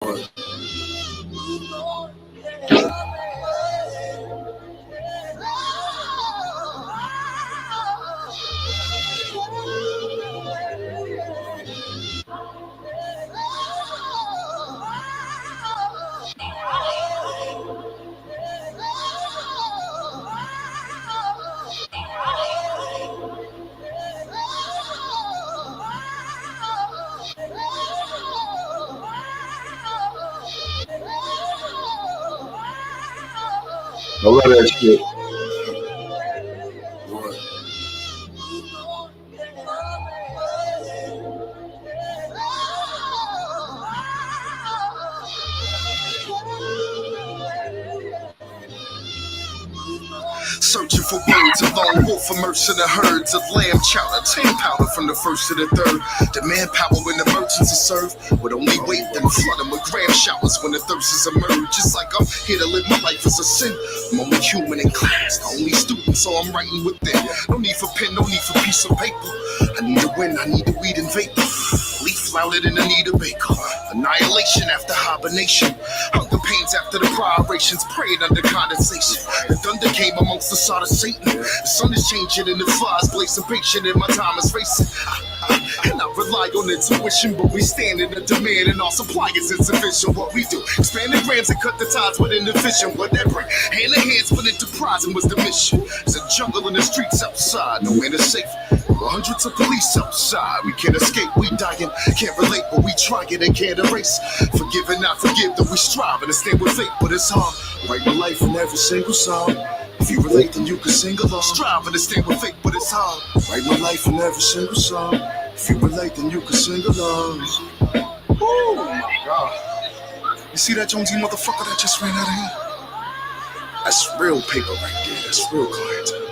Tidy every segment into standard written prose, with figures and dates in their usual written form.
I love that shit. Searching for birds, a lone wolf immersed in the herds of lamb chowder, tan powder from the first to the third. The manpower when the merchants are served would only wait, then flood them with gram showers when the thirst is emerged. Just like I'm here to live my life as a sin. I'm only human in class, the only student, so I'm writing within. No need for pen, no need for piece of paper. I need a wind, I need the weed and vapor. Leaf louder than Anita Baker. Annihilation after hibernation. Hunger pains after the prioritions. Praying under condensation. The thunder came amongst the sod of Satan. The sun is changing and the flies blazing patient and my time is racing. And I rely on intuition, but we stand in the demand and our supply is insufficient. What we do, expand the grams and cut the ties within the vision. What that bring, hand in hand, split enterprising was the mission. It's a jungle in the streets outside, no man is safe. Hundreds of police outside, we can't escape, we dying. Can't relate, but we try it and can't erase. Forgive and not forgive, though we strive and stand with faith, but it's hard. Write my life in every single song. If you relate, then you can sing along. Strive and stand with faith, but it's hard. Write my life in every single song. If you relate, then you can sing along. Oh my God. You see that Jonesy motherfucker that just ran out of here? That's real paper right there. That's real clientele.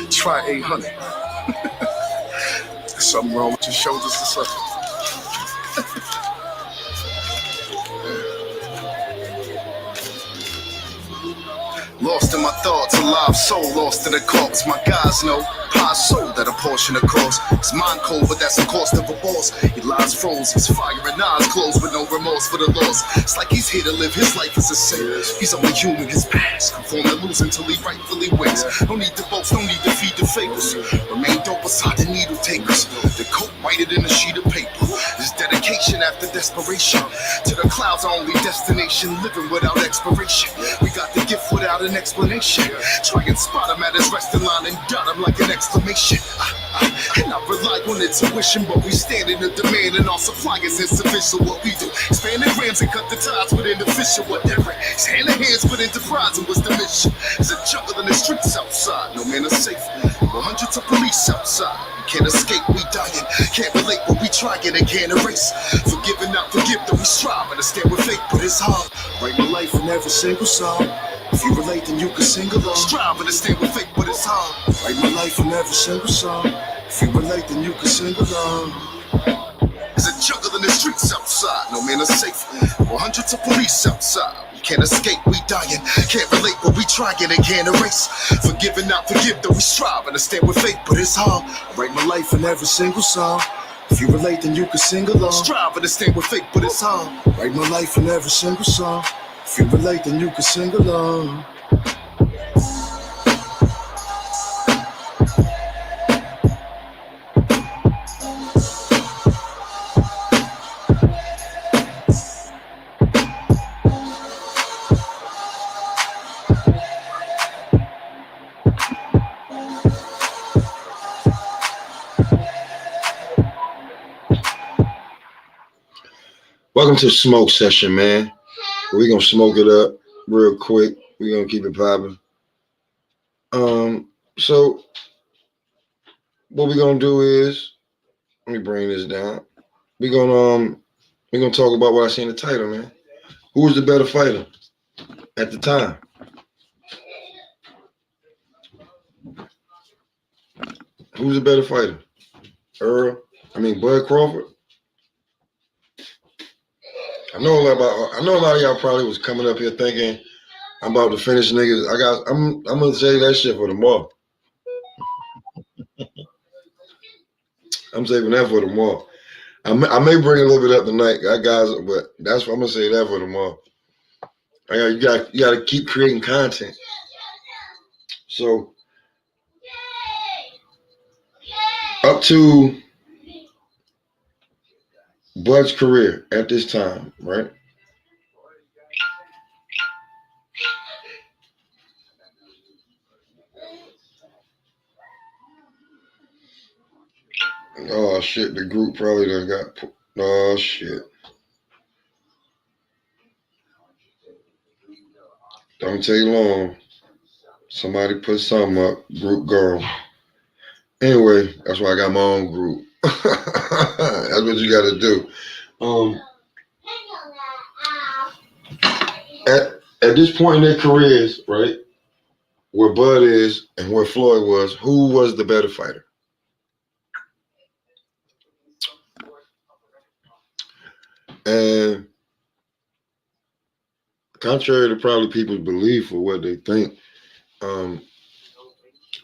Try 800. There's something wrong with your shoulders or something. Lost in my thoughts, alive soul, lost in the corpse. My guys know, pie soul that a portion of course. It's mind cold, but that's the cost of a boss. He lies froze, he's firing eyes closed with no remorse for the loss. It's like he's here to live his life as a sin. He's only human, his past. Conform to lose until he rightfully wins. No need to boast, no need to feed the fakers. Remain dope beside the needle takers. The coat whiter than a sheet of paper. His dedication after desperation. To the clouds, our only destination. Living without expiration. We got the gift without an explanation. Try and spot him at his resting line and dot him like an exclamation. And I rely on intuition, but we stand in the demand and our supply is insufficient. What we do, expand the grams and cut the ties within the fissure. Whatever, it's hand in hands with enterprise and what's the mission? There's a jungle in the streets outside, no man is safe. Well, hundreds of police outside. Can't escape, we dying. Can't relate, but we trying and can't erase. Forgive and not forgive, though we strive and stand with faith, but it's hard. Write my life in every single song. If you relate, then you can sing along. Strive and stand with faith, but it's hard. Write my life in every single song. If you relate, then you can sing along. There's a jungle in the streets outside, no man is safe. Well, hundreds of police outside. Can't escape, we dying. Can't relate, but we trying and can't erase. Forgive and not forgive, though we strive and stand with faith, but it's hard. I write my life in every single song. If you relate, then you can sing along. Strive and stand with faith, but it's hard. I write my life in every single song. If you relate, then you can sing along. Welcome to the smoke session, man. We're gonna smoke it up real quick. We're gonna keep it popping. So what we're gonna do is, let me bring this down. We're gonna talk about what I see in the title, man. Who was the better fighter at the time? Who's the better fighter? Bud Crawford? I know a lot of y'all probably was coming up here thinking I'm about to finish niggas. I'm gonna say that shit for tomorrow. I'm saving that for tomorrow. I may bring a little bit up tonight, I guys, but that's what I'm gonna say that for tomorrow. You got to keep creating content. So up to Bud's career at this time, right? Oh shit, the group probably done got. Oh shit. Don't take long. Somebody put something up. Group girl. Anyway, that's why I got my own group. That's what you got to do. Um, at this point in their careers, right, where Bud is and where Floyd was, who was the better fighter? And contrary to probably people's belief or what they think, um,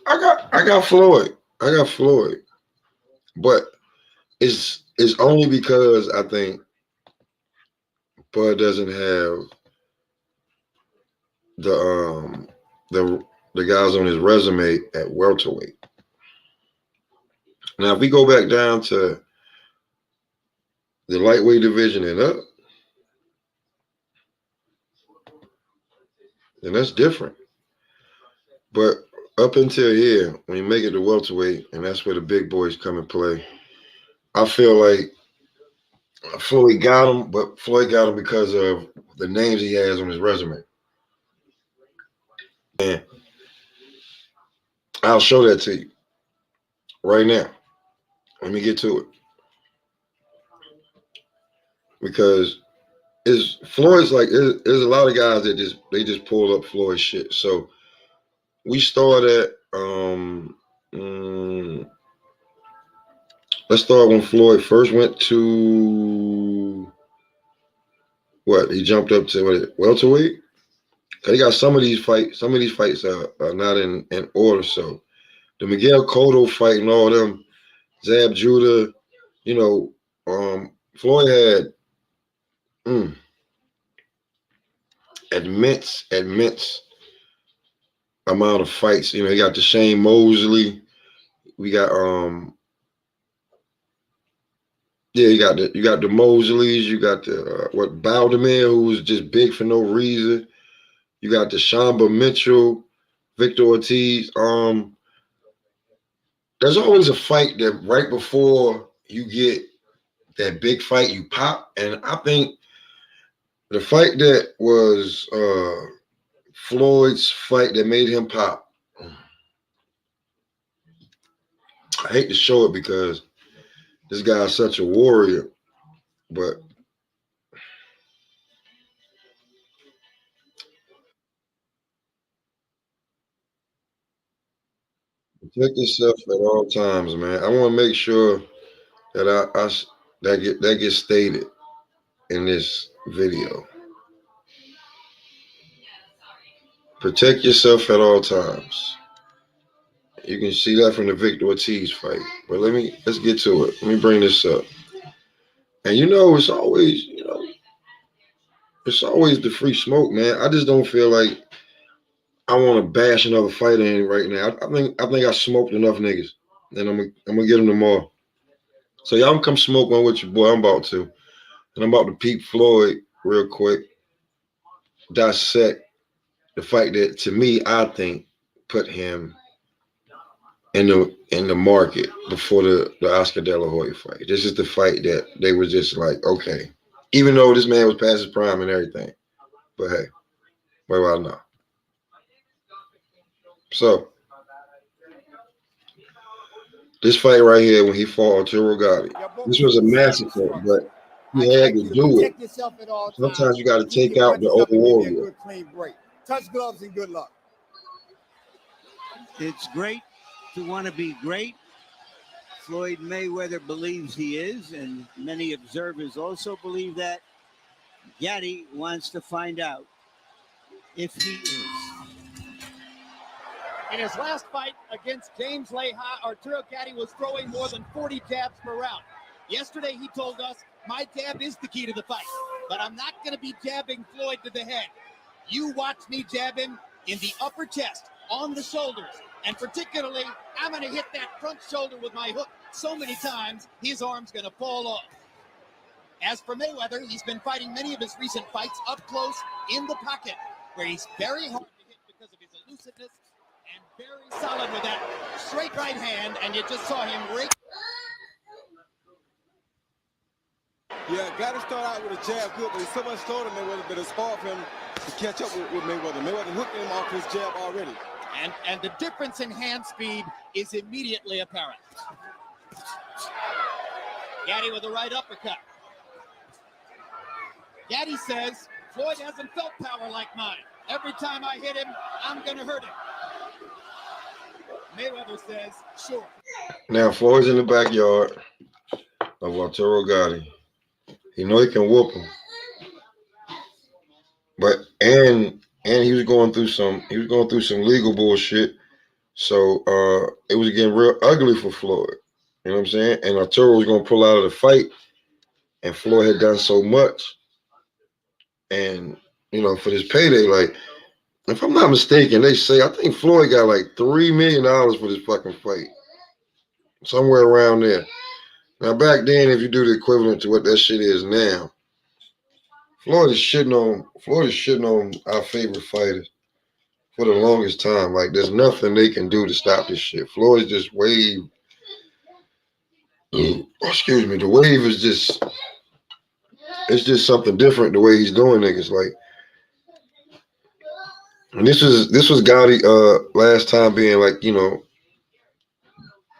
I got Floyd. I got Floyd. But it's only because I think Bud doesn't have the the the guys on his resume at welterweight. Now, if we go back down to the lightweight division and up, then that's different. But up until here, when you make it to welterweight, and that's where the big boys come and play, I feel like Floyd got him, but Floyd got him because of the names he has on his resume. And I'll show that to you right now. Let me get to it. Because is Floyd's like there's a lot of guys that just pull up Floyd's shit. So we started let's start when Floyd first went to what? He jumped up to what, welterweight? He got some of these fights are not in order. So the Miguel Cotto fight and all them, Zab Judah, you know, Floyd had immense amount of fights. You know, he got the Shane Mosley. We got you got the Mosleys. You got the what Baldomir, who was just big for no reason. You got the Shamba Mitchell, Victor Ortiz. There's always a fight that right before you get that big fight, you pop, and I think the fight that was Floyd's fight that made him pop. I hate to show it because this guy's such a warrior, but protect yourself at all times, man. I want to make sure that that gets stated in this video. Protect yourself at all times. You can see that from the Victor Ortiz fight. But let's get to it. Let me bring this up. And it's always the free smoke, man. I just don't feel like I want to bash another fighter in right now. I think I smoked enough niggas, and I'm gonna get them tomorrow. So y'all can come smoke one with your boy. I'm about to, and I'm about to peep Floyd real quick, dissect the fight that to me I think put him in the market before the Oscar De La Hoya fight. This is the fight that they were just like, okay, even though this man was past his prime and everything, but hey, what do I know? So this fight right here, when he fought Arturo Gatti, this was a massacre, but he had to do it. Sometimes you got to take out the old warrior. Touch gloves and good luck. It's great to want to be great. Floyd Mayweather believes he is, and many observers also believe that. Gatti wants to find out if he is. In his last fight against James Leha, Arturo Gatti was throwing more than 40 jabs per round. Yesterday, he told us, my jab is the key to the fight, but I'm not going to be jabbing Floyd to the head. You watch me jab him in the upper chest, on the shoulders, and particularly, I'm going to hit that front shoulder with my hook so many times, his arm's going to fall off. As for Mayweather, he's been fighting many of his recent fights up close in the pocket, where he's very hard to hit because of his elusiveness and very solid with that straight right hand, and you just saw him rake. Yeah, got to start out with a jab good, but he's so much slower than Mayweather that it's hard for him to catch up with Mayweather. Mayweather hooked him off his jab already. And the difference in hand speed is immediately apparent. Gaddy with a right uppercut. Gaddy says, Floyd hasn't felt power like mine. Every time I hit him, I'm going to hurt him. Mayweather says, sure. Now Floyd's in the backyard of Arturo Gotti. He know he can whoop him, but and he was going through some legal bullshit. So it was getting real ugly for Floyd. You know what I'm saying? And Arturo was gonna pull out of the fight, and Floyd had done so much. And you know, for this payday, like if I'm not mistaken, they say I think Floyd got like $3 million for this fucking fight, somewhere around there. Now back then, if you do the equivalent to what that shit is now, Floyd is shitting on our favorite fighters for the longest time. Like there's nothing they can do to stop this shit. Floyd's just wave. Excuse me. The wave is just. It's just something different the way he's doing niggas. Like, and this was Gotti last time being like, you know,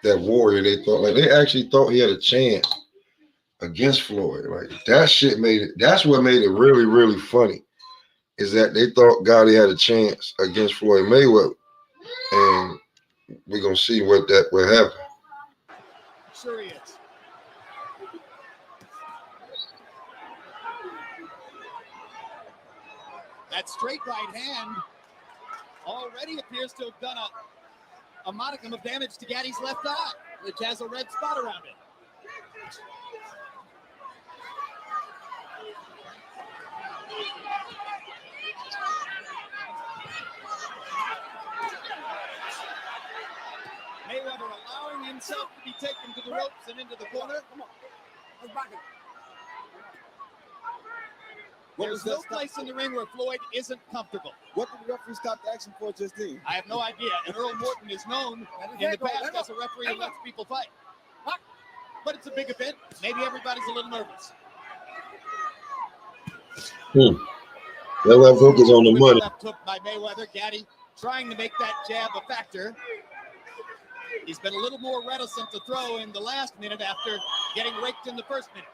that warrior. They actually thought he had a chance against Floyd. Like that shit made it. That's what made it really, really funny. Is that they thought Gotti had a chance against Floyd Mayweather, and we're gonna see what happened. Sure he is. That straight right hand already appears to have done a modicum of damage to Gaddy's left eye, which has a red spot around it. Mayweather allowing himself to be taken to the ropes and into the corner. Come on, let's back it. There's no place in the ring where Floyd isn't comfortable. What did the referee stop the action for just then? I have no idea. And Earl Morton is known in the past as a referee who lets people fight. But it's a big event. Maybe everybody's a little nervous. That left hook is on the money. Left hook by Mayweather. Gaddy trying to make that jab a factor. He's been a little more reticent to throw in the last minute after getting raked in the first minute.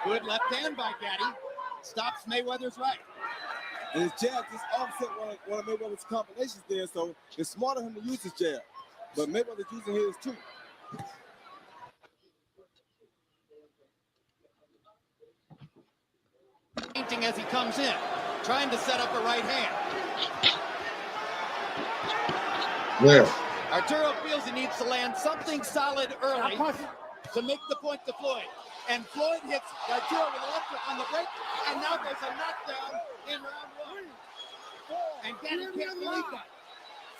Good left hand by Gaddy. Stops Mayweather's right. And his jab just offset one of Mayweather's combinations there, so it's smart of him to use his jab. But Mayweather's using his too. Painting as he comes in, trying to set up a right hand. Yeah. Arturo feels he needs to land something solid early to make the point to Floyd. And Floyd hits Arturo with a left hook on the break, and now there's a knockdown in round one. And Gaddy can't believe that.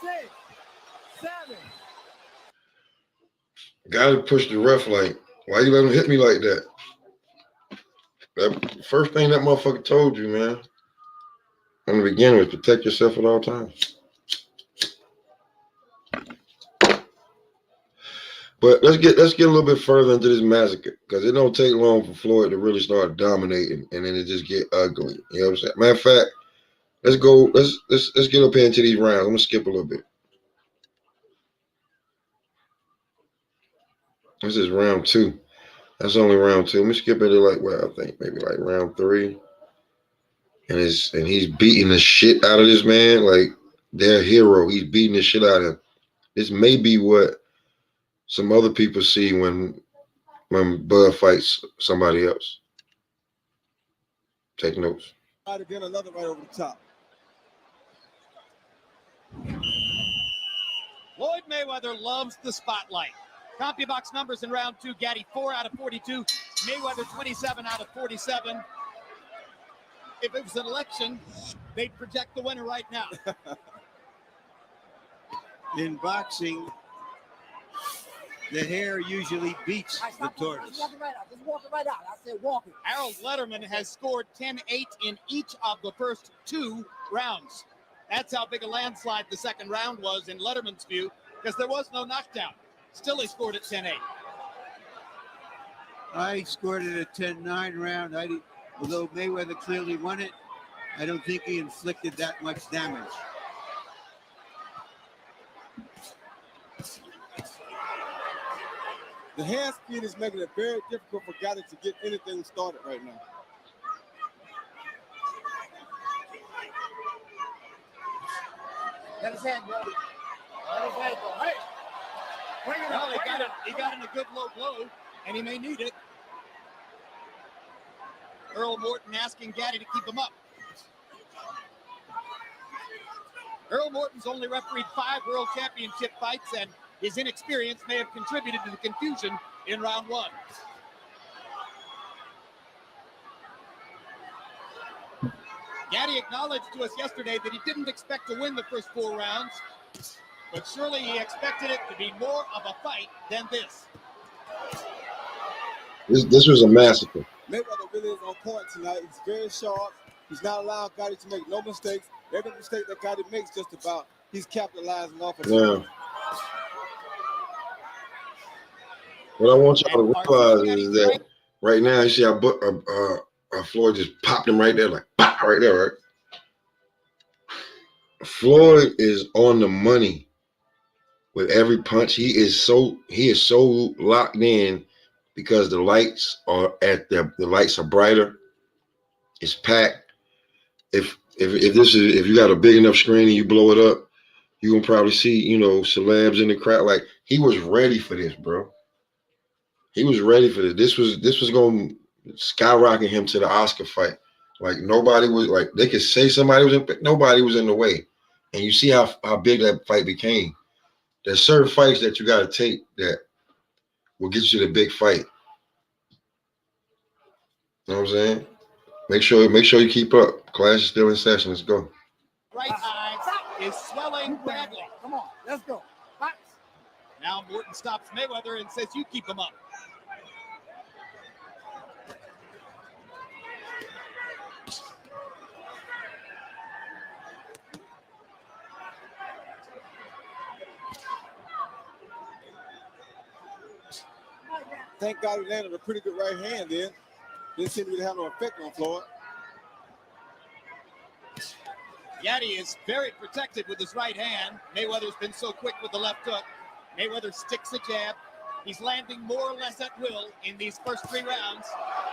6, 7. Gotta push the ref like, why you let him hit me like that? That first thing that motherfucker told you, man, in the beginning was protect yourself at all times. But let's get a little bit further into this massacre, because it don't take long for Floyd to really start dominating, and then it just get ugly. You know what I'm saying? Matter of fact, let's get up here into these rounds. I'm gonna skip a little bit. This is round 2. That's only round 2. Let me skip into like I think maybe like round 3. And he's beating the shit out of this man, like their hero. He's beating the shit out of him. This may be what some other people see when Bud fights somebody else. Take notes. Right again, another right over the top. Floyd Mayweather loves the spotlight. CompuBox numbers in round 2. Gaddy 4 out of 42. Mayweather 27 out of 47. If it was an election, they'd project the winner right now. In boxing, the hare usually beats the tortoise. Just walk it right out. I said walk it. Harold Letterman has scored 10-8 in each of the first 2 rounds. That's how big a landslide the second round was in Letterman's view, because there was no knockdown. Still, he scored at 10-8. I scored it a 10-9 round. Although Mayweather clearly won it, I don't think he inflicted that much damage. The hand speed is making it very difficult for Gaddy to get anything started right now. Let his hand go. Let his hand go. Hey! Bring it Well, up. he got in a good low blow, and he may need it. Earl Morton asking Gaddy to keep him up. Earl Morton's only refereed 5 World Championship fights, and his inexperience may have contributed to the confusion in round 1. Gaddy acknowledged to us yesterday that he didn't expect to win the first 4 rounds, but surely he expected it to be more of a fight than this. This was a massacre. Mayweather really is on point tonight. He's very sharp. He's not allowing Gaddy to make no mistakes. Every mistake that Gaddy makes, just about, he's capitalizing off of it. Yeah. What I want y'all to realize is that right now, you see how Floyd just popped him right there, like pop, right there, right? Floyd is on the money with every punch. He is so locked in because the lights are the lights are brighter. It's packed. If you got a big enough screen and you blow it up, you can probably see, celebs in the crowd. Like, he was ready for this, bro. He was ready for this. This was going to skyrocket him to the Oscar fight. Like, nobody was, like, they could say somebody was in, but nobody was in the way. And you see how big that fight became. There's certain fights that you got to take that will get you to the big fight. You know what I'm saying? Make sure you keep up. Class is still in session. Let's go. Right eye is swelling badly. Come on, let's go. Box. Now Morton stops Mayweather and says, you keep him up. Thank God he landed a pretty good right hand then. Didn't seem to have no effect on Floyd. Gaddy is very protected with his right hand. Mayweather's been so quick with the left hook. Mayweather sticks a jab. He's landing more or less at will in these first 3 rounds.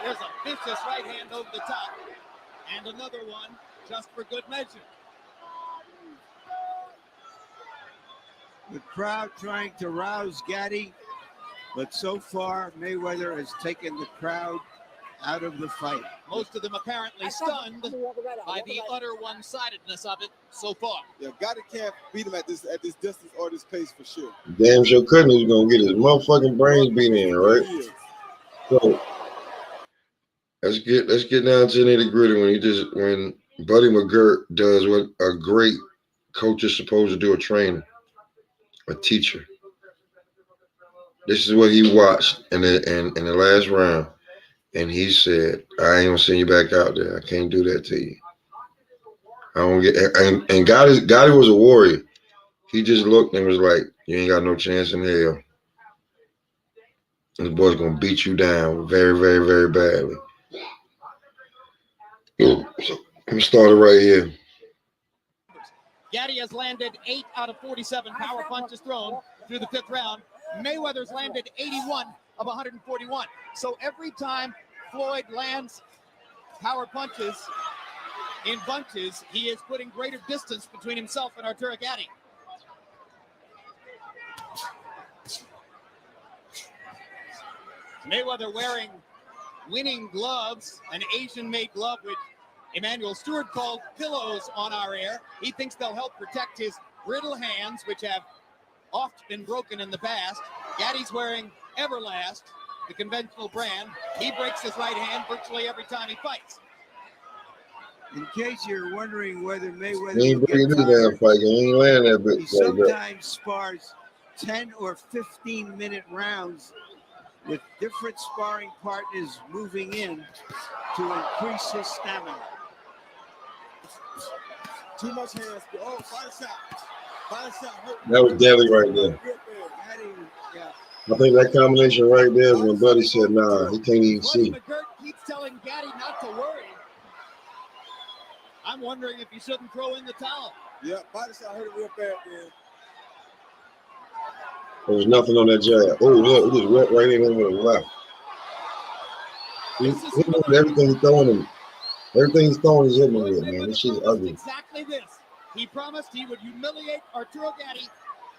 There's a vicious right hand over the top. And another one just for good measure. The crowd trying to rouse Gaddy, but so far Mayweather has taken the crowd out of the fight. Most of them apparently stunned by the utter one-sidedness of it so far. Yeah, Gaddy can't beat him at this distance or this pace for sure. Damn sure couldn't. He's gonna get his motherfucking brains beat in, right? So let's get down to the nitty gritty when Buddy McGirt does what a great coach is supposed to do, a trainer, a teacher. This is what he watched in the last round. And he said, I ain't gonna send you back out there. I can't do that to you. I don't get and Gotti was a warrior. He just looked and was like, you ain't got no chance in hell. This boy's gonna beat you down very, very, very badly. So I'm started right here. Gaddy has landed 8 out of 47 power punches thrown through the 5th round. Mayweather's landed 81 of 141. So every time Floyd lands power punches in bunches, he is putting greater distance between himself and Arturo Gaddy. Mayweather wearing winning gloves, an Asian-made glove which Emmanuel Stewart called pillows on our air. He thinks they'll help protect his brittle hands, which have oft been broken in the past. Gaddy's wearing Everlast, the conventional brand. He breaks his right hand virtually every time he fights. In case you're wondering whether He Mayweather ain't will bringing get this damn tired, fight. He ain't laying that he bitch like that. sometimes spars 10 or 15-minute rounds with different sparring partners moving in to increase his stamina. Too much hands. Oh, fight a shot. Fight a shot. Hurt. That was deadly right there. I think that combination right there is when Buddy said, nah, he can't even Buddy see. McGirt keeps telling Gaddy not to worry. I'm wondering if he shouldn't throw in the towel. Yeah, fight a shot. Hurt it real bad, man. There was nothing on that jab. Oh, look, it just went right in over the left. Everything he's throwing him. Everything he's throwing is hitting him with, man. This shit's ugly. Exactly this. He promised he would humiliate Arturo Gaddy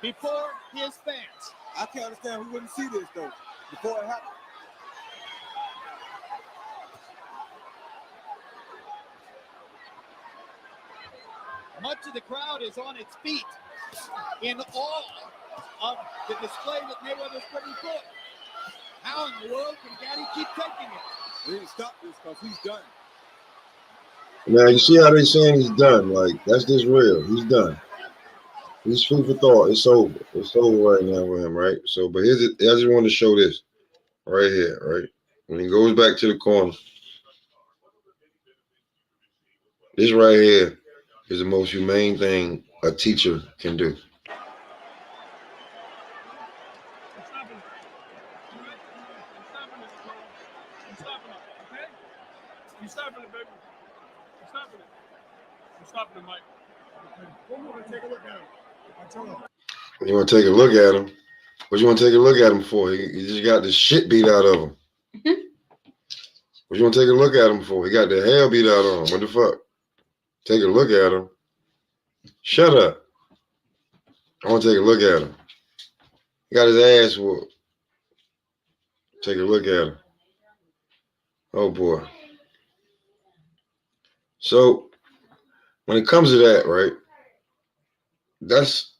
before his fans. I can't understand who wouldn't see this, though, before it happened. Much of the crowd is on its feet in awe of the display that Mayweather's putting forth. How in the world can Gaddy keep taking it? We need to stop this because he's done. Now, you see how they saying he's done. Like, that's just real. He's done. He's food for thought. It's over. It's over right now with him, right? So, but here's it. I just want to show this right here, right? When he goes back to the corner, this right here is the most humane thing a teacher can do. You stopping it, baby. You stopping it. You stopping it, Mike. Come on, take a look at him. I told him. You want to take a look at him? What you want to take a look at him for? He just got the shit beat out of him. What you want to take a look at him for? He got the hell beat out of him. What the fuck? Take a look at him. Shut up. I want to take a look at him. He got his ass whooped. Take a look at him. Oh, boy. So, when it comes to that, right, that's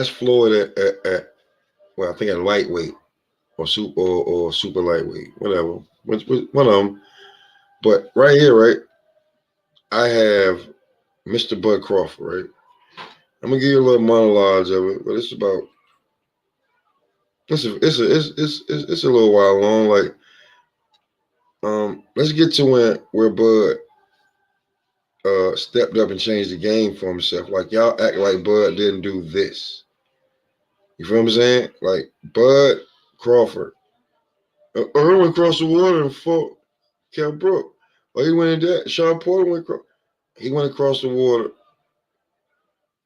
Floyd at well, I think at lightweight or super lightweight, whatever. One of them. But right here, right, I have Mr. Bud Crawford, right? I'm gonna give you a little monologue of it, but it's about it's a little while long. Like, let's get to where Bud stepped up and changed the game for himself. Like, y'all act like Bud didn't do this. You feel what I'm saying? Like, Bud Crawford. He went across the water and fought Kell Brook. Or he went in there. Sean Porter went across the water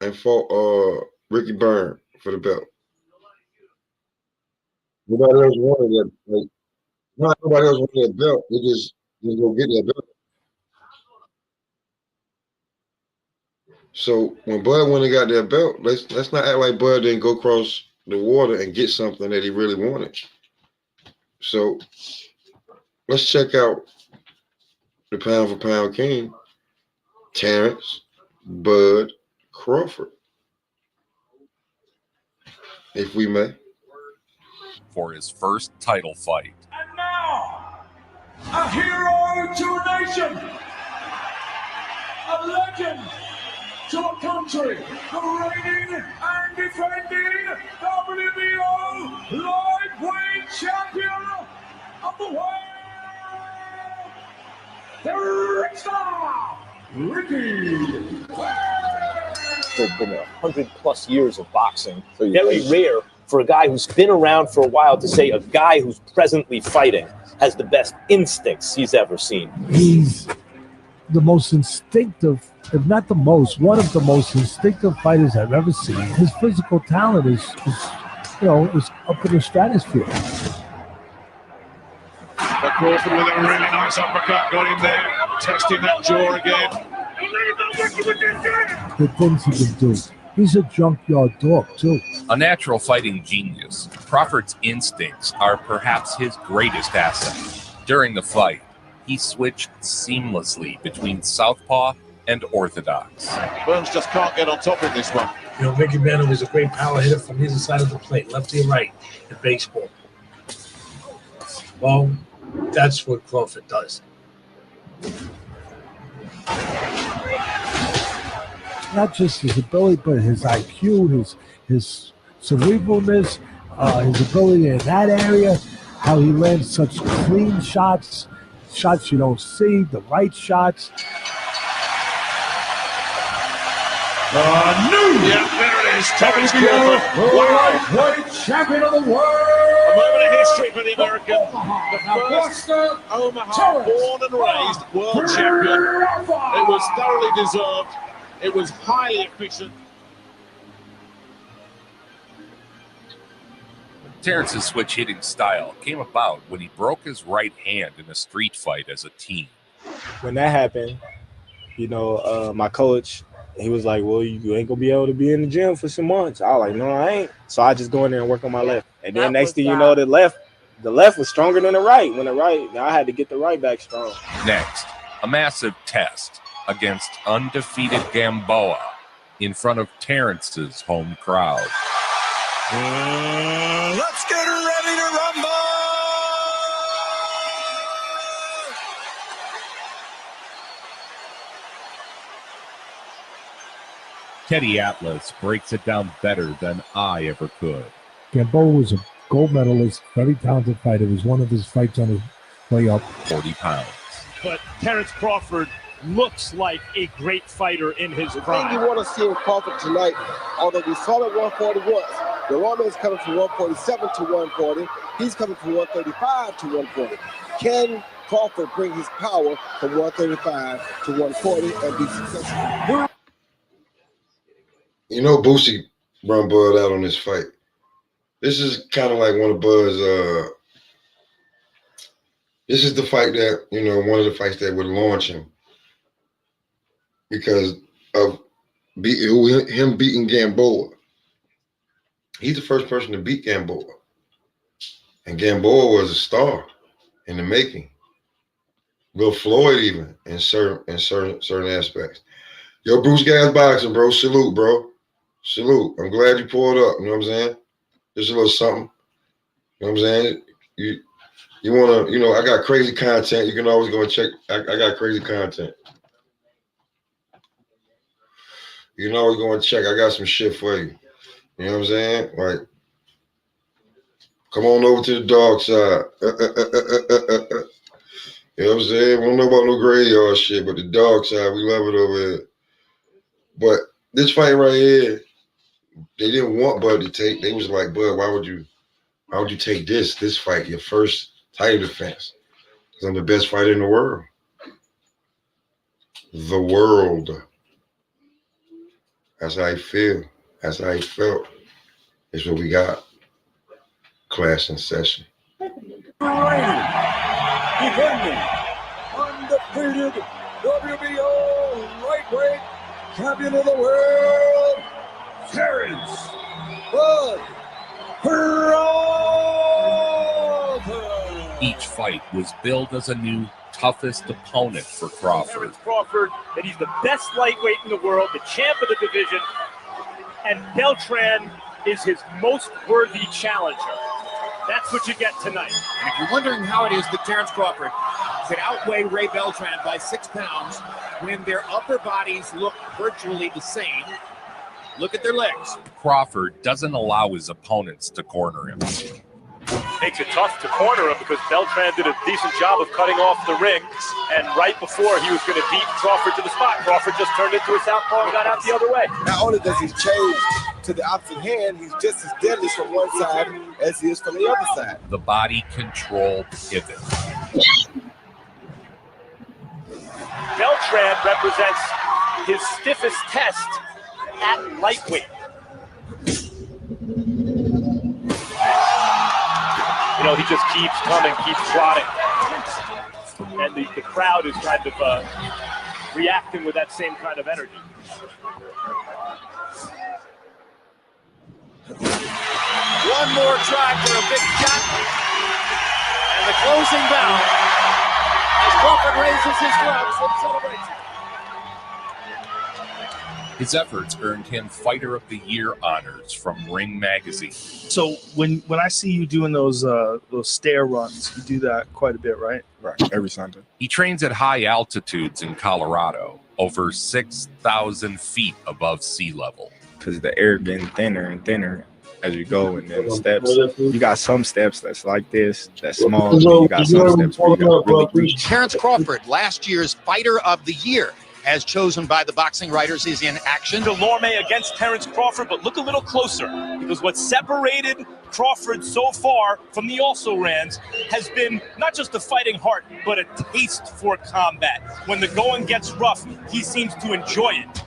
and fought Ricky Byrne for the belt. Nobody else wanted that. Like, not nobody else wanted that belt. They just go get that belt. So when Bud went and got that belt, let's not act like Bud didn't go across the water and get something that he really wanted. So let's check out the pound for pound king, Terrence Bud Crawford, if we may. For his first title fight. And now, a hero to a nation, a legend to a country, the reigning and defending WBO lightweight champion of the world, the Ring Star, Ricky. For 100+ years of boxing, very rare for a guy who's been around for a while to say a guy who's presently fighting has the best instincts he's ever seen. He's the most instinctive, if not the most, one of the most instinctive fighters I've ever seen. His physical talent is up in the stratosphere. But Crawford with a really nice uppercut, got him there, testing that jaw again. The things he can do. He's a junkyard dog, too. A natural fighting genius, Crawford's instincts are perhaps his greatest asset. During the fight, he switched seamlessly between southpaw and orthodox. Burns just can't get on top in this one. Mickey Mantle was a great power hitter from either side of the plate, left or right, in baseball. Well, that's what Crawford does. Not just his ability, but his IQ, his cerebralness, his ability in that area, how he lands such clean shots you don't see, the right shots. Yeah, there it is. Terrence Crawford. Wow. Champion of the world. A moment of history for the American. The first Omaha-born and raised world champion. It was thoroughly deserved. It was highly efficient. Terrence's switch hitting style came about when he broke his right hand in a street fight as a teen. When that happened, my coach, he was like, well, you ain't going to be able to be in the gym for some months. I was like, no, I ain't. So I just go in there and work on my left. And then next thing you know, the left was stronger than the right. Now I had to get the right back strong. Next, a massive test against undefeated Gamboa in front of Terrence's home crowd. Let's get ready to rumble! Teddy Atlas breaks it down better than I ever could. Gamboa was a gold medalist, very talented fighter. It was one of his fights on his way up. 40 pounds. But Terrence Crawford looks like a great fighter in his The prime. thing you want to see in Crawford tonight, although we saw that 140 was, the Roman is coming from 147 to 140. He's coming from 135 to 140. Can Crawford bring his power from 135 to 140 and be successful? Boosie run Bud out on this fight. This is kind of like one of Bud's. This is the fight that one of the fights that would launch him because of him beating Gamboa. He's the first person to beat Gamboa, and Gamboa was a star in the making. Will Floyd even in certain aspects. Yo, Bruce Gas Boxing, bro. Salute, bro. Salute. I'm glad you pulled up. You know what I'm saying? Just a little something. You know what I'm saying? You want to, I got crazy content. You can always go and check. I got crazy content. You can always go and check. I got some shit for you. You know what I'm saying? Like, come on over to the dark side. You know what I'm saying? We don't know about no graveyard shit, but the dark side, we love it over here. But this fight right here, they didn't want Bud to take. They was like, Bud, why would you take this fight, your first title defense? Because I'm the best fighter in the world. The world. That's how I feel. That's how he felt. It's what we got. Clash in session. Defending undefeated WBO lightweight champion of the world, Terrence Bud Crawford. Each fight was billed as a new toughest opponent for Crawford. Terrence Crawford, that he's the best lightweight in the world, the champ of the division, and Beltran is his most worthy challenger. That's what you get tonight. And if you're wondering how it is that Terrence Crawford could outweigh Ray Beltran by 6 pounds when their upper bodies look virtually the same, look at their legs. Crawford doesn't allow his opponents to corner him. Makes it tough to corner him because Beltran did a decent job of cutting off the ring, and right before he was going to beat Crawford to the spot, Crawford just turned into a southpaw and got out the other way. Not only does he change to the opposite hand, he's just as deadly from one side as he is from the other side. The body control pivot. Beltran represents his stiffest test at lightweight. He just keeps coming, keeps trotting. And the crowd is kind of reacting with that same kind of energy. One more try for a big shot. And the closing bell as Crawford raises his gloves and celebrates it. His efforts earned him Fighter of the Year honors from Ring Magazine. So when I see you doing those stair runs, you do that quite a bit, right? Right, every Sunday. He trains at high altitudes in Colorado, over 6,000 feet above sea level. Because the air getting thinner and thinner as you go, and then the steps. You got some steps that's like this, that's small. And then you got some steps where you got really reach. Terrence Crawford, last year's Fighter of the Year, as chosen by the boxing writers, is in action. Delorme against Terrence Crawford, but look a little closer, because what separated Crawford so far from the also-rans has been not just a fighting heart, but a taste for combat. When the going gets rough, he seems to enjoy it.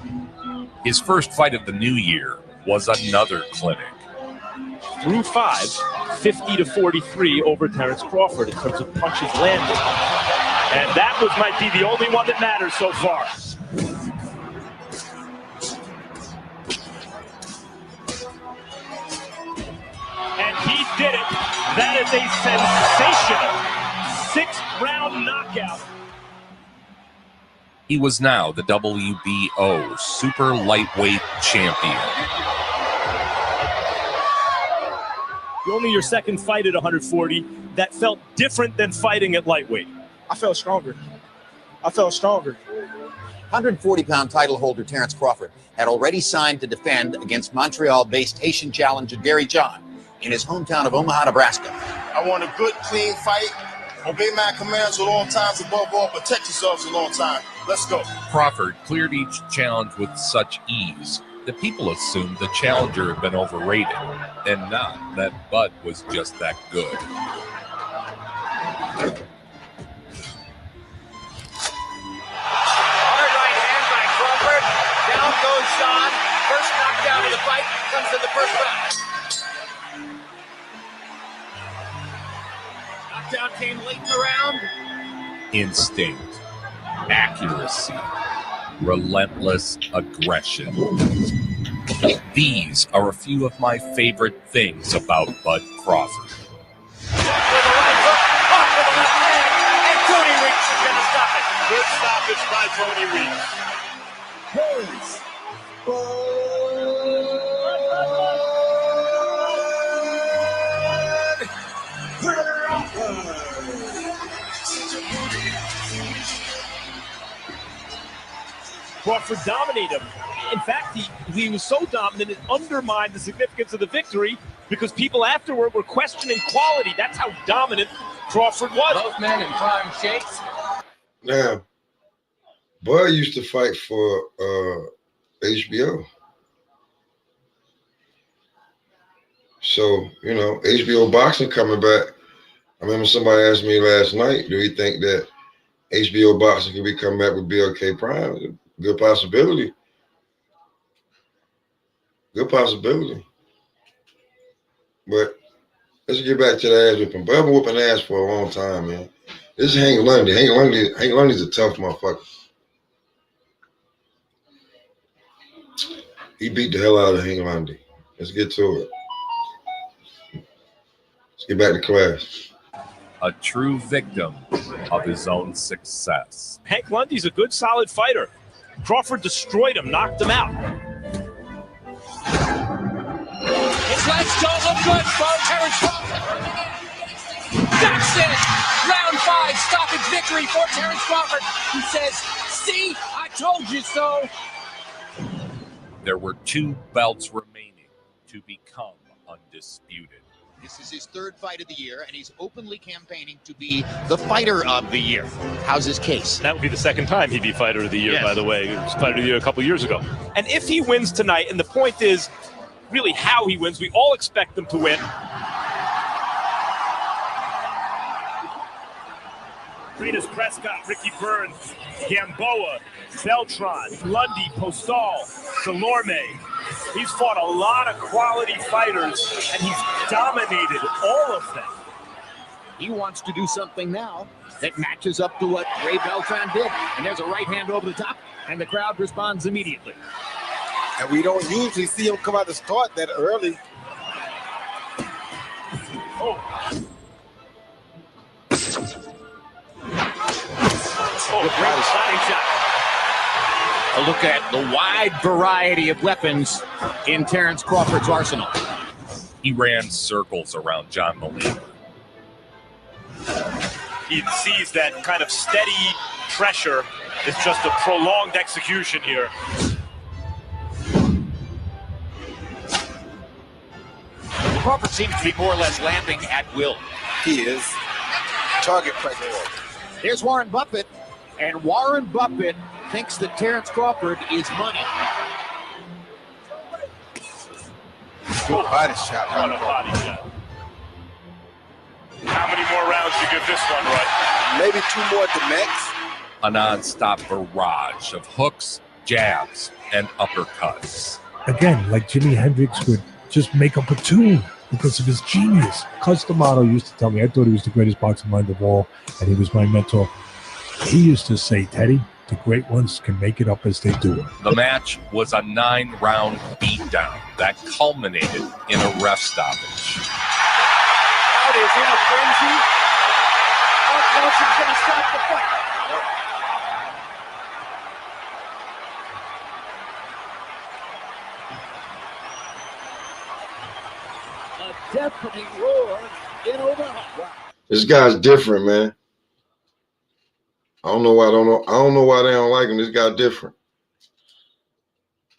His first fight of the new year was another clinic. Through 5, 50-43 over Terrence Crawford in terms of punches landed. And that might be the only one that matters so far. And he did it. That is a sensational 6-round knockout. He was now the WBO super lightweight champion. Only your second fight at 140 that felt different than fighting at lightweight. I felt stronger. 140-pound title holder Terrence Crawford had already signed to defend against Montreal-based Haitian challenger Gary John in his hometown of Omaha, Nebraska. I want a good, clean fight. Obey my commands at all times. Above all, protect yourselves a long time. Let's go. Crawford cleared each challenge with such ease that people assumed the challenger had been overrated, and not that Bud was just that good. Down goes John. First knockdown of the fight comes in the first round. Knockdown came late in the round. Instinct, accuracy, relentless aggression. These are a few of my favorite things about Bud Crawford. And Tony Weeks is going to stop it. Good stoppage by Tony Weeks. Crawford dominated him. In fact, he was so dominant it undermined the significance of the victory because people afterward were questioning quality. That's how dominant Crawford was. Both men in prime shapes. Now, Bud used to fight for HBO. So, you know, HBO boxing coming back. I remember somebody asked me last night, do we think that HBO boxing can be coming back with BLK Prime? Good possibility. Good possibility. But let's get back to the ass whipping. Bud been whooping ass for a long time, man. This is Hank Lundy. Hank Lundy's a tough motherfucker. He beat the hell out of Hank Lundy. Let's get to it. Let's get back to class. A true victim of his own success. Hank Lundy's a good, solid fighter. Crawford destroyed him, knocked him out. His legs don't look good for Terrence Crawford. That's it. Round 5, stoppage victory for Terrence Crawford. He says, see, I told you so. There were 2 belts remaining to become undisputed. This is his third fight of the year, and he's openly campaigning to be the Fighter of the Year. How's his case? That would be the second time he'd be Fighter of the Year, by the way. He was Fighter of the Year a couple years ago. And if he wins tonight, and the point is really how he wins, we all expect him to win. Freitas Prescott, Ricky Burns, Gamboa, Beltran, Lundy, Postal, Delorme. He's fought a lot of quality fighters, and he's dominated all of them. He wants to do something now that matches up to what Ray Beltran did. And there's a right hand over the top, and the crowd responds immediately. And we don't usually see him come out to start that early. Oh, great sliding shot. A look at the wide variety of weapons in Terrence Crawford's arsenal. He ran circles around John Molina. He sees that kind of steady pressure. It's just a prolonged execution here. Crawford seems to be more or less landing at will. He is. Target pressure. Here's Warren Buffett, and Warren Buffett thinks that Terrence Crawford is money. Good body shot. What a body shot. How many more rounds do you give this one, right? Maybe 2 more at the max. A non-stop barrage of hooks, jabs, and uppercuts. Again, like Jimi Hendrix would just make up a tune because of his genius. Cus D'Amato used to tell me, I thought he was the greatest boxing mind of all, and he was my mentor. He used to say, Teddy, the great ones can make it up as they do it. The match was a 9-round beatdown that culminated in a ref stoppage. Crowd is in a frenzy. Art Nelson's going to stop the fight. A deafening roar in Omaha. This guy's different, man. I don't know why they don't like him. This guy different.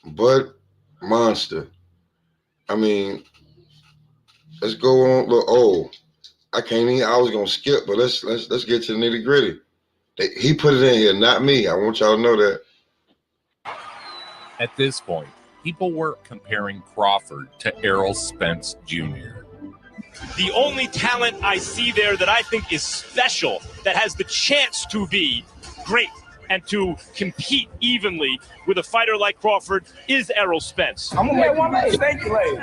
But monster. I mean, let's go on. Look, I was gonna skip, but let's get to the nitty-gritty. He put it in here, not me. I want y'all to know that. At this point, people were comparing Crawford to Errol Spence Jr. The only talent I see there that I think is special, that has the chance to be great and to compete evenly with a fighter like Crawford, is Errol Spence. I'm gonna make one mistake, Clay.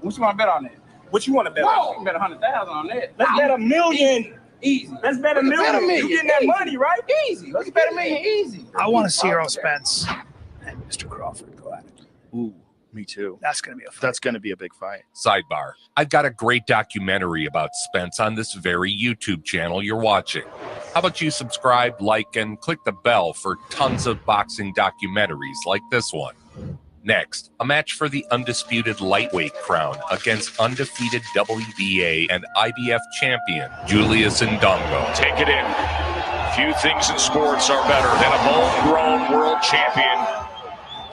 What you want to bet on that? What you want to bet on? You can bet 100,000 on that. Let's bet $1 million. Easy. Let's bet $1 million. You getting that money, right? Easy. Let's bet $1 million. Easy. I want to see Errol Spence and Mr. Crawford go at it. Ooh, me too. That's going to be a fight. That's going to be a big fight. Sidebar. I've got a great documentary about Spence on this very YouTube channel you're watching. How about you subscribe, like, and click the bell for tons of boxing documentaries like this one. Next, a match for the undisputed lightweight crown against undefeated WBA and IBF champion Julius Ndongo. Take it in. Few things in sports are better than a homegrown world champion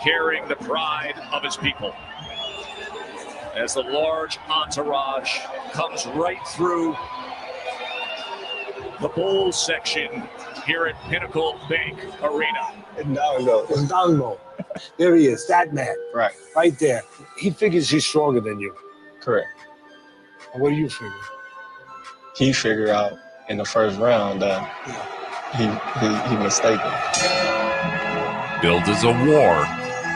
carrying the pride of his people. As the large entourage comes right through the bowl section here at Pinnacle Bank Arena. Ndongo. There he is, that man. Right there. He figures he's stronger than you. Correct. What do you figure? He figured out in the first round that he mistaken. Billed as a war,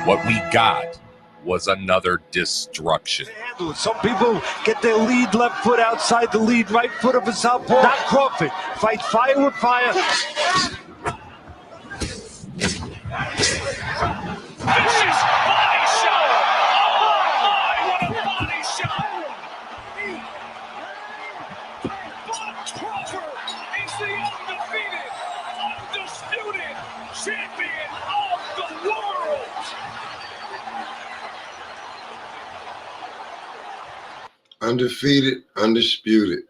what we got was another destruction. Some people get their lead left foot outside the lead right foot of a southpaw. Not Crawford. Fight fire with fire. Vicious body shot! Oh my, what a body shot! But Crawford is the undisputed champion of the world! Undefeated, undisputed.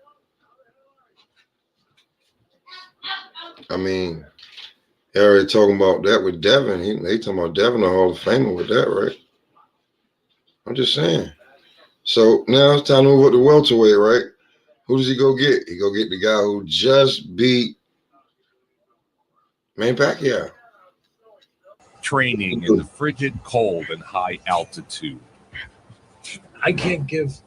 I mean, they already talking about that with Devin. They talking about Devin, a Hall of Famer with that, right? I'm just saying. So now it's time to move up to welterweight, right? Who does he go get? He go get the guy who just beat Manny Pacquiao. Training in the frigid cold and high altitude. I can't give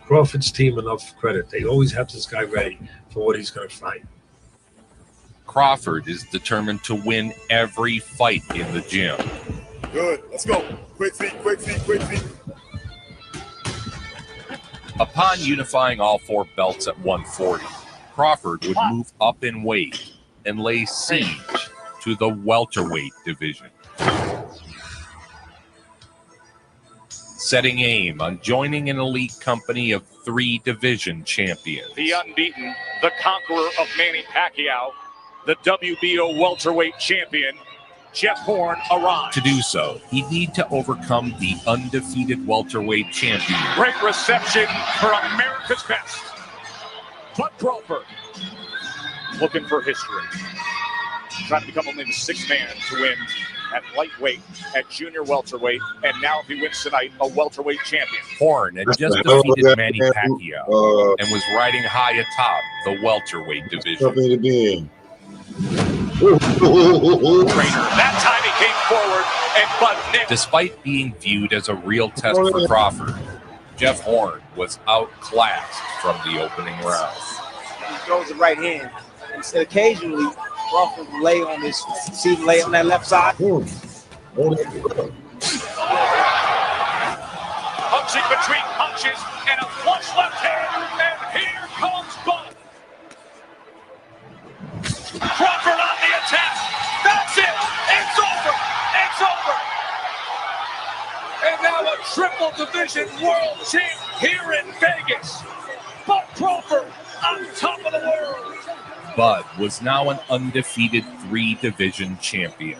Crawford's team enough credit. They always have this guy ready for what he's going to fight. Crawford is determined to win every fight in the gym. Good. Let's go. Quick feet, quick feet, quick feet. Upon unifying all 4 belts at 140, Crawford would move up in weight and lay siege to the welterweight division. Setting aim on joining an elite company of 3 division champions. The unbeaten, the conqueror of Manny Pacquiao, the WBO welterweight champion, Jeff Horn arrives. To do so, he'd need to overcome the undefeated welterweight champion. Great reception for America's best. Bud Crawford looking for history. Trying to become only the sixth man to win at lightweight, at junior welterweight, and now if he wins tonight, a welterweight champion. Horn had just defeated Manny Pacquiao and was riding high atop the welterweight division. That time he came forward and Bud nicked. Despite being viewed as a real test for Crawford, Jeff Horn was outclassed from the opening round. He throws the right hand. And so occasionally, Crawford will lay on this, see him lay on that left side. Punching between punches and a flush left hand, and here comes Bud. Crawford on the attack. That's it. It's over. It's over. And now a triple division world champ here in Vegas. Bud Crawford on top of the world. Bud was now an undefeated 3-division champion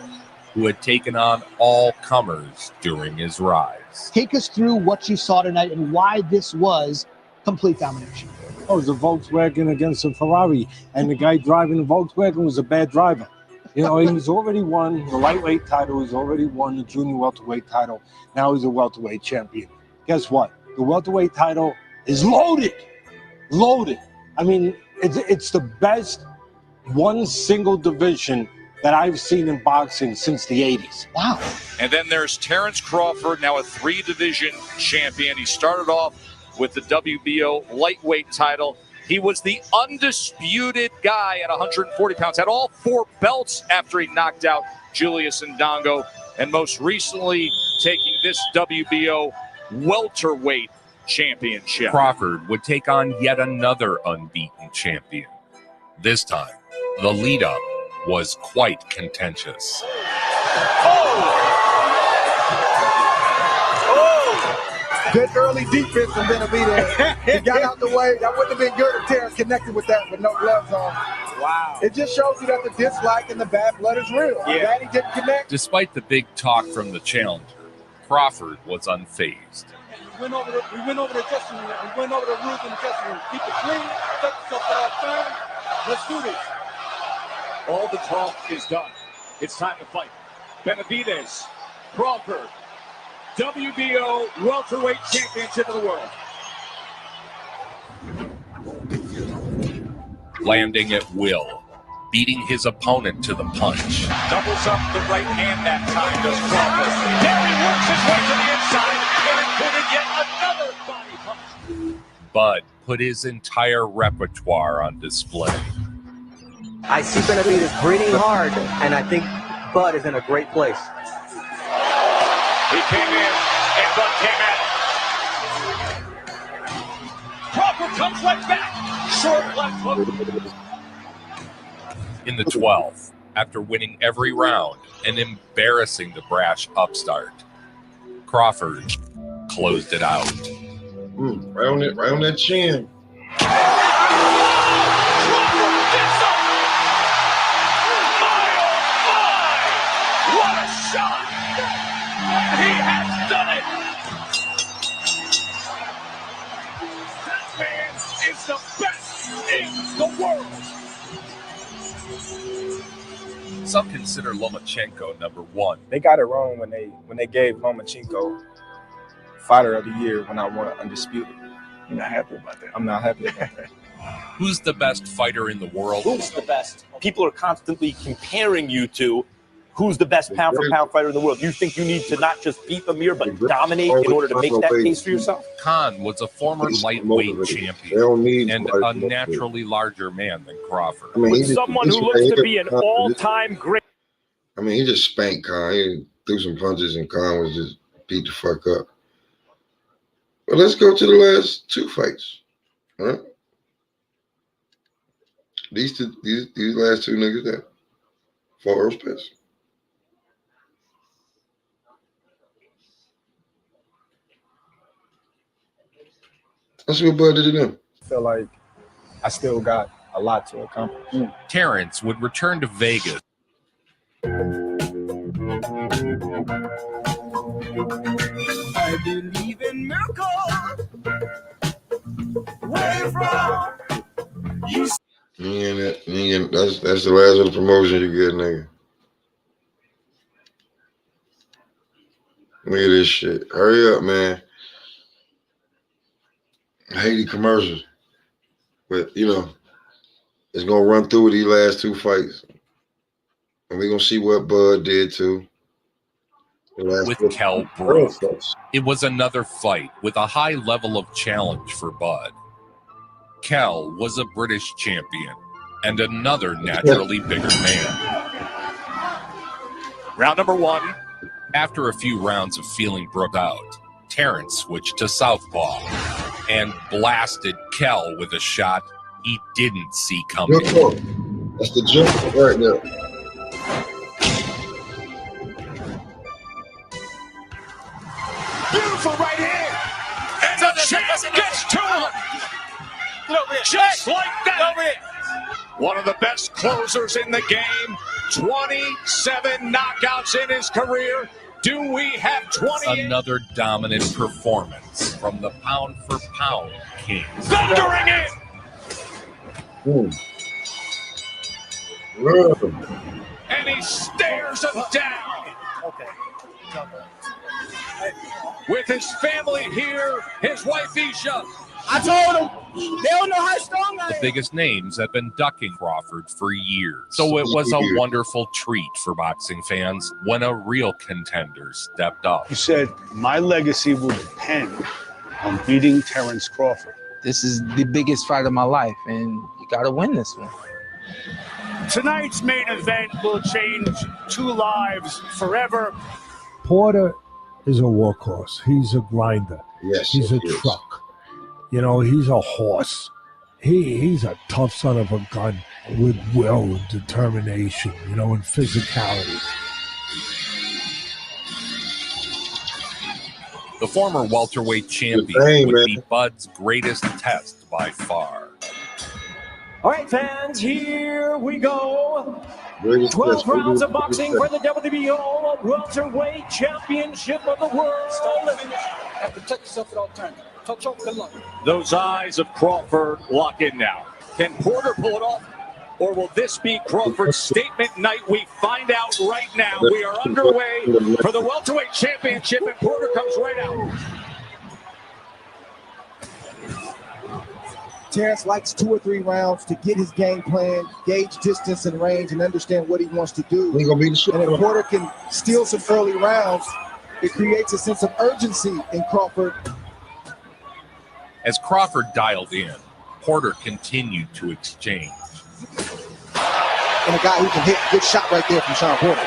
who had taken on all comers during his rise. Take us through what you saw tonight and why this was complete domination. Oh, it was a Volkswagen against a Ferrari, and the guy driving the Volkswagen was a bad driver. You know, he's already won the lightweight title. He's already won the junior welterweight title. Now he's a welterweight champion. Guess what? The welterweight title is loaded. Loaded. I mean, it's the best one single division that I've seen in boxing since the 80s. Wow. And then there's Terrence Crawford, now a 3-division champion. He started off with the WBO lightweight title. He was the undisputed guy at 140 pounds, had all 4 belts after he knocked out Julius Ndongo, and most recently taking this WBO welterweight championship. Crawford would take on yet another unbeaten champion. This time, the lead-up was quite contentious. Good early defense from Benavidez. He got out the way. That wouldn't have been good if Terrence connected with that with no gloves on. Wow. It just shows you that the dislike and the bad blood is real. Yeah. Glad he didn't connect. Despite the big talk from the challenger, Crawford was unfazed. We went over the dressing room. We went over the rules in the dressing room. Keep it clean. Set yourself for that time. Let's do this. All the talk is done. It's time to fight. Benavidez, Crawford, WBO welterweight championship of the world. Landing at will, beating his opponent to the punch. Doubles up the right hand that time, does Crawford. There he works his way to the inside and included yet another body punch. Bud put his entire repertoire on display. I see Benavidez breathing hard, and I think Bud is in a great place. He came in, and Bud came at him. Crawford comes right back. Short left hook. In the 12th, after winning every round and embarrassing the brash upstart, Crawford closed it out. Right on that chin. What a shot! He has done it! That man is the best in the world! Some consider Lomachenko number 1. They got it wrong when they gave Lomachenko Fighter of the Year when I won Undisputed. You're not happy about that. I'm not happy about that. Who's the best fighter in the world? Who's the best? People are constantly comparing you to who's the best pound-for-pound fighter in the world. You think you need to not just beat Amir, but dominate in order to make that case for yourself? Khan was a former lightweight champion and a naturally larger man than Crawford. I mean, With someone who looks to be an all-time great. I mean, he just spanked Khan. He threw some punches, and Khan was just beat the fuck up. But let's go to the last 2 fights. All right? These last 2 niggas that fought Earl Spence. Let's see what Bud did to them. I feel like I still got a lot to accomplish. Terrence would return to Vegas I believe in miracles. Where from? You That's the last of the promotion you get, nigga. Look at this shit. Hurry up, man. I hate the commercials. But, you know, it's going to run through these last two fights. And we're going to see what Bud did, too. With Kell broke. It was another fight with a high level of challenge for Bud. Kell was a British champion and another naturally bigger man. Round number 1. After a few rounds of feeling broke out, Terrence switched to southpaw and blasted Kell with a shot he didn't see coming. That's the jump right there. Beautiful right hand. And the champ gets to him. Just like that. One of the best closers in the game. 27 knockouts in his career. Do we have 20? Another dominant performance from the pound-for-pound king. Thundering in. And he stares him down. With his family here, his wife Isha. I told them, they don't know how strong I The am. biggest names have been ducking Crawford for years. So it was a wonderful treat for boxing fans when a real contender stepped up. He said, my legacy will depend on beating Terrence Crawford. This is the biggest fight of my life, and you got to win this one. Tonight's main event will change 2 lives forever. Porter is a workhorse. He's a grinder. Yes, he's a he is. truck. You know, he's a horse. He's a tough son of a gun with will and determination, you know, and physicality. The former welterweight champion would be Bud's greatest test by far. All right, fans, here we go. Greatest 12 test. rounds of boxing for the WBO Welterweight Championship of the World. Have to protect yourself at all times. Good luck. Those eyes of Crawford lock in now. Can Porter pull it off? Or will this be Crawford's statement night? We find out right now. We are underway for the welterweight championship, and Porter comes right out. Terrence likes 2 or 3 rounds to get his game plan, gauge distance and range, and understand what he wants to do. And if Porter can steal some early rounds, it creates a sense of urgency in Crawford. As Crawford dialed in, Porter continued to exchange. And a guy who can hit, good shot right there from Sean Porter.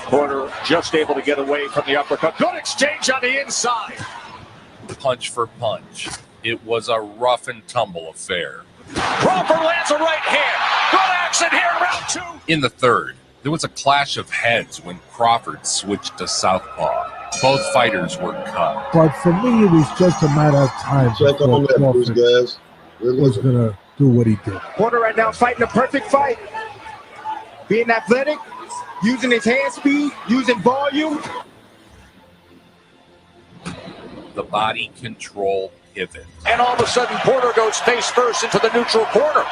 Porter just able to get away from the uppercut. Good exchange on the inside. Punch for punch. It was a rough and tumble affair. Crawford lands a right hand. Good action here in round 2. In the third, there was a clash of heads when Crawford switched to southpaw. Both fighters were cut. But for me, it was just a matter of time before Crawford was going to do what he did. Porter right now fighting a perfect fight. Being athletic, using his hand speed, using volume. The body control pivot. And all of a sudden, Porter goes face first into the neutral corner.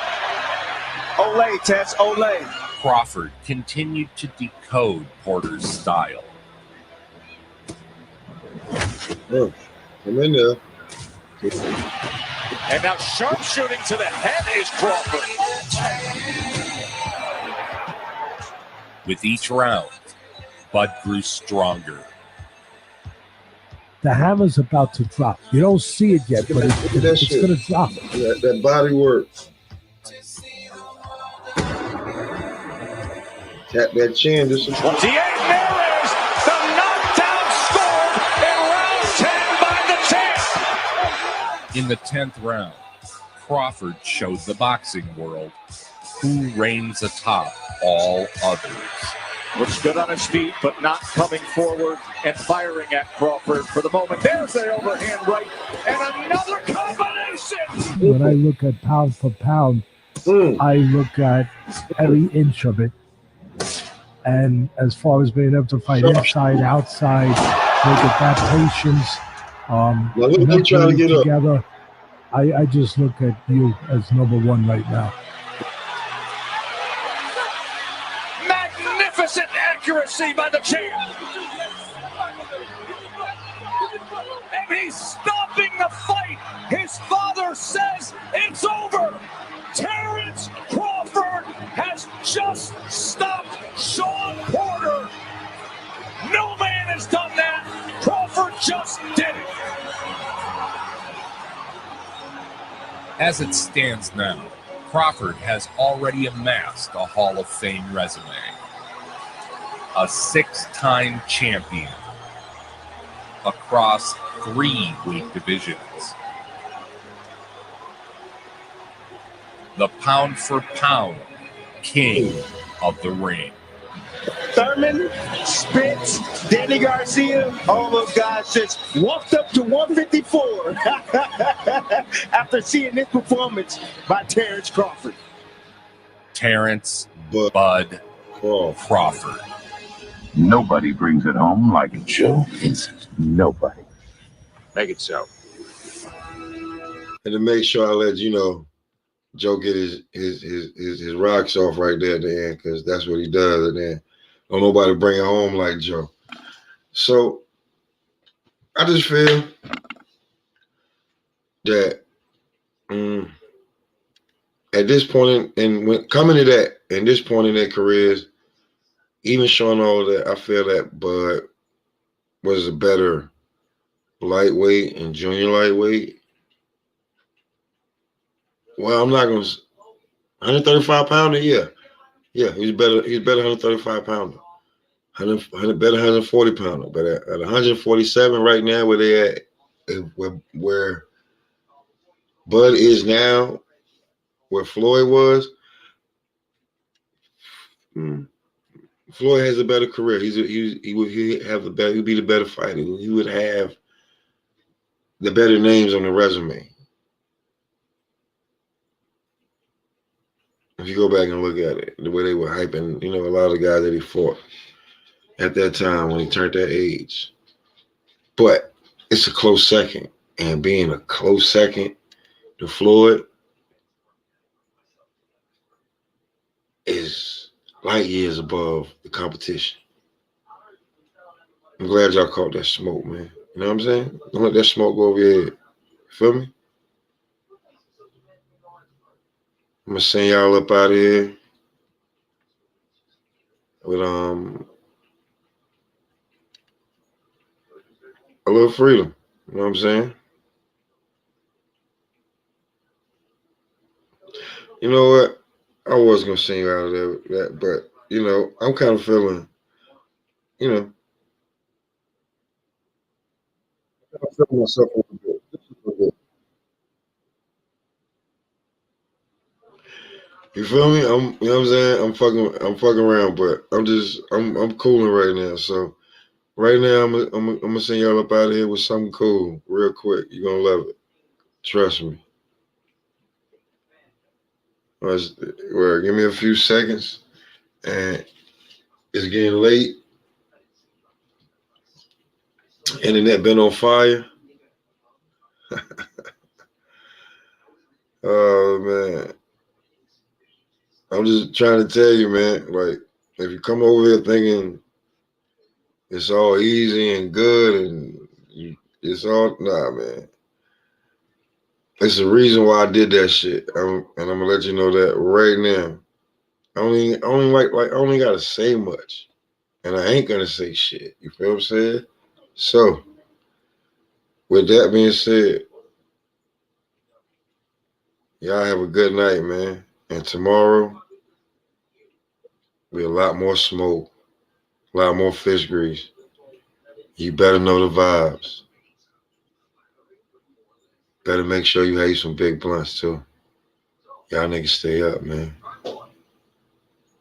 Olay, Tess, Olay. Crawford continued to decode Porter's style. Oh, I'm in there. And now sharpshooting to the head is Crawford. With each round, Bud grew stronger. The hammer's about to drop. You don't see it yet, but it's going to drop. That body work. Tap that chin. This is 28. There is the knockdown scored in round 10 by the champ. In the 10th round, Crawford showed the boxing world who reigns atop all others. Looks good on his feet, but not coming forward and firing at Crawford for the moment. There's the overhand right, and another combination. When I look at pound for pound, I look at every inch of it. And as far as being able to fight inside, outside, look at that patience, look at them trying to get together. I just look at you as number one right now. Magnificent accuracy by the champ. And he's stopping the fight. His father says it's over. Terrence Crawford has just stopped Shawn Porter. No man has done that. Crawford just did it. As it stands now, Crawford has already amassed a Hall of Fame resume. A 6-time champion across 3 weight divisions. The pound-for-pound king of the ring. Thurman, Spitz, Danny Garcia, all those guys just walked up to 154 after seeing this performance by Terrence Crawford. Terrence Bud Crawford. Nobody brings it home like Joe Vincent. Nobody. Make it so. And to make sure I let you know, Joe get his rocks off right there at the end, because that's what he does. And then don't nobody bring it home like Joe. So I just feel that at this point when coming to that, in this point in their careers, even showing all that, I feel that Bud was a better lightweight and junior lightweight. Well, I'm not gonna 135 pounder, yeah. Yeah, he's better 135 pounder. 100 better 140 pounder. But at 147 right now, where they at, where Bud is now, where Floyd was, Floyd has a better career. He would be the better fighter. He would have the better names on the resume. If you go back and look at it, the way they were hyping, a lot of the guys that he fought at that time when he turned that age. But it's a close second. And being a close second to Floyd is light years above the competition. I'm glad y'all caught that smoke, man. You know what I'm saying? Don't let that smoke go over your head. You feel me? I'm gonna send y'all up out of here with a little freedom. You know what I'm saying? You know what? I was gonna send you out of there with that, but I'm kind of feeling, I'm feeling myself a little bit. You feel me? You know what I'm saying? I'm fucking around, but I'm cooling right now. So right now I'm gonna send y'all up out of here with something cool real quick. You're gonna love it. Trust me. Well, give me a few seconds, and it's getting late. Internet been on fire. Oh man. I'm just trying to tell you, man, like, if you come over here thinking it's all easy and good and it's all, nah, man. It's the reason why I did that shit. And I'm gonna let you know that right now. I only gotta say much. And I ain't gonna say shit. You feel what I'm saying? So, with that being said, y'all have a good night, man. And tomorrow, be a lot more smoke, a lot more fish grease. You better know the vibes. Better make sure you have you some big blunts too. Y'all niggas stay up, man.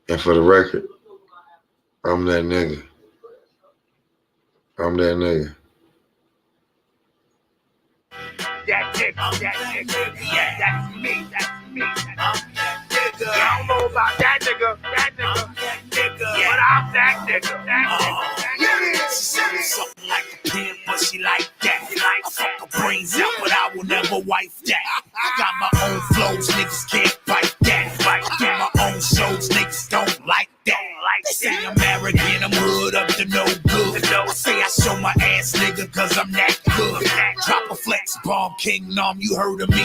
And for the record, I'm that nigga. I'm that nigga. That nigga, yeah, that's me. I'm that nigga. I don't know about that nigga, but That nigga. She said something like a pimp, but she like that. I fuck her brains out, but I will never wife that. I got my own flows, niggas can't fight that. I do my own shows, niggas don't like that. They say I'm arrogant, I'm hood up to no good. I say I show my ass, nigga, cause I'm that good. Drop a flex bomb, king nom, you heard of me.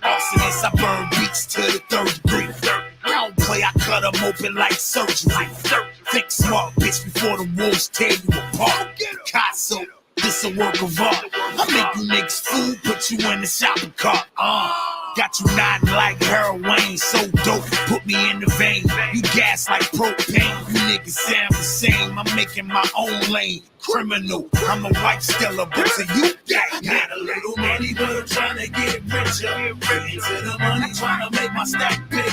Arsonist, I burn beats to the 3rd degree. I don't play, I cut them open like surgery. Think smart, bitch, before the wolves tear you apart. Picasso, this a work of art. I make you niggas fool, put you in the shopping cart. Got you nodding like heroin, so dope, put me in the vein. You gas like propane, you niggas sound the same. I'm making my own lane. Criminal, I'm a white stellar, but to you, got a little money, but I'm trying to get richer. Into the money, trying to make my stack bigger.